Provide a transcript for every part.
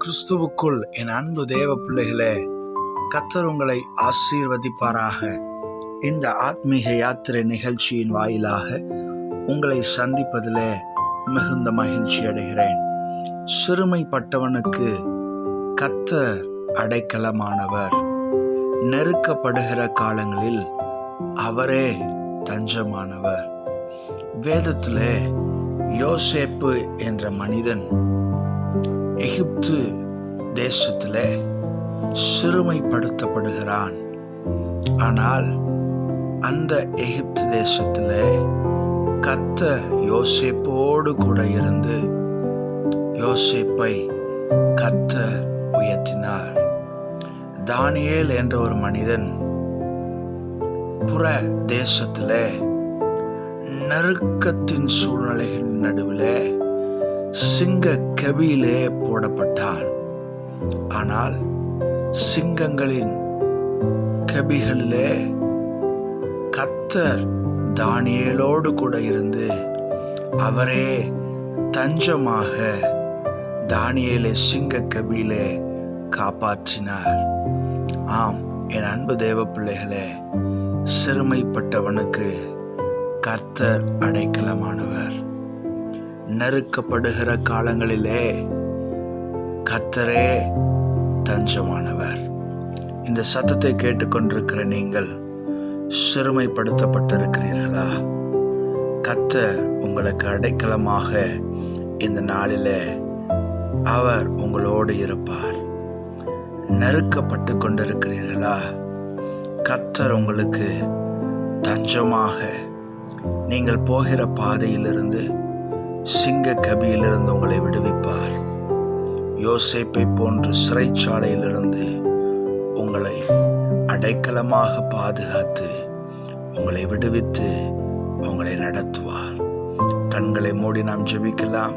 கிறிஸ்துவுக்குள் என் அன்பு தேவ பிள்ளைகளே, கர்த்தர் உங்களை ஆசீர்வதிப்பாராக. இந்த ஆத்மீக யாத்திரை நிகழ்ச்சியின் வாயிலாக உங்களை சந்திப்பதிலே மிகுந்த மகிழ்ச்சி அடைகிறேன். சிறுமைப்பட்டவனுக்கு கர்த்தர் அடைக்கலமானவர். நெருக்கப்படுகிற காலங்களில் அவரே தஞ்சமானவர். வேதத்திலே யோசேப்பு என்ற மனிதன் எகிப்து தேசத்திலே சிறுமைப்படுத்தப்படுகிறான். ஆனால் அந்த எகிப்து தேசத்திலே கர்த்தர் யோசேப்போடு கூட இருந்து யோசேப்பை கர்த்தர் உயர்த்தினார். தானியேல் என்ற ஒரு மனிதன் புற தேசத்திலே நெருக்கத்தின் சூழ்நிலைகள் நடுவிலே சிங்க கெபியிலே போடப்பட்டான். ஆனால் சிங்கங்களின் கெபிகளிலே கர்த்தர் தானியேலோடு கூட இருந்து அவரே தஞ்சமாக தானியேலை சிங்க கெபியிலே காப்பாற்றினார். ஆம், என் அன்பு தேவ பிள்ளைகளே, சிறுமைப்பட்டவனுக்கு கர்த்தர் அடைக்கலமானவர். நெருக்கப்படுகிற காலங்களிலே கர்த்தரே தஞ்சமானவர். இந்த சத்தத்தை கேட்டுக்கொண்டிருக்கிற நீங்கள் சிறுமைப்படுத்தப்பட்டிருக்கிறீர்களா? கர்த்தர் உங்களுக்கு அடைக்கலமாக இந்த நாளிலே அவர் உங்களோடு இருப்பார். நெருக்கப்பட்டு கொண்டிருக்கிறீர்களா? கர்த்தர் உங்களுக்கு தஞ்சமாக நீங்கள் போகிற பாதையிலிருந்து சிங்க கபியிலிருந்து உங்களை விடுவிப்பார். யோசேப்பை போன்று சிறைச்சாலையிலிருந்து உங்களை அடைக்கலமாக பாதுகாத்து உங்களை விடுவித்து உங்களை நடத்துவார். கண்களை மூடி நாம் ஜெபிக்கலாம்.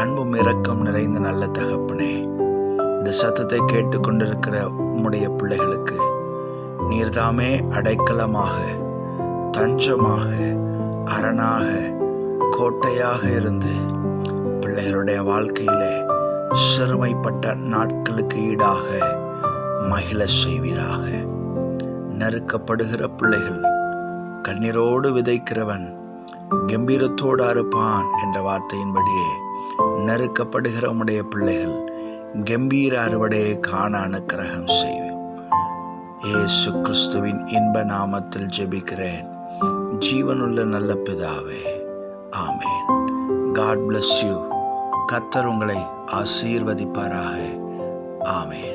அன்பும் இரக்கம் நிறைந்த நல்ல தகப்பனே, இந்த சத்தத்தை கேட்டுக்கொண்டிருக்கிற உம்முடைய பிள்ளைகளுக்கு நீர்தாமே அடைக்கலமாக, தஞ்சமாக, அரணாக, கோட்டையாக இருந்து பிள்ளைகளுடைய வாழ்க்கையிலே சிறுமைப்பட்ட நாட்களுக்கு ஈடாக மகிழ செய்வீராக. நெருக்கப்படுகிற பிள்ளைகள், கண்ணீரோடு விதைக்கிறவன் கம்பீரத்தோடு அறுப்பான் என்ற வார்த்தையின்படியே நெருக்கப்படுகிற உம்முடைய பிள்ளைகள் கம்பீர அறுவடையை காண அனுக்கிரகம் செய்வோம். இயேசு கிறிஸ்துவின் இன்ப நாமத்தில் ஜெபிக்கிறேன் ஜீவனுள்ள நல்ல பிதாவே, ஆமென். God bless you. கர்த்தர் உங்களை ஆசீர்வதிப்பாராக. ஆமென்.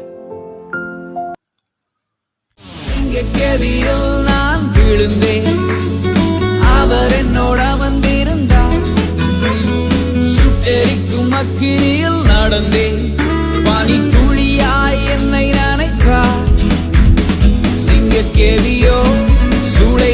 சிங்கக்கேவியில் நான் விழுந்தேன், அவர் என்னோட அமர்ந்திருந்தார். சுட்டெரிக்கும் அக்கினியில் நடந்தேன், பனி துளியாய் என்னை நனைத்தார். சிங்கக்கேவியோ சூளை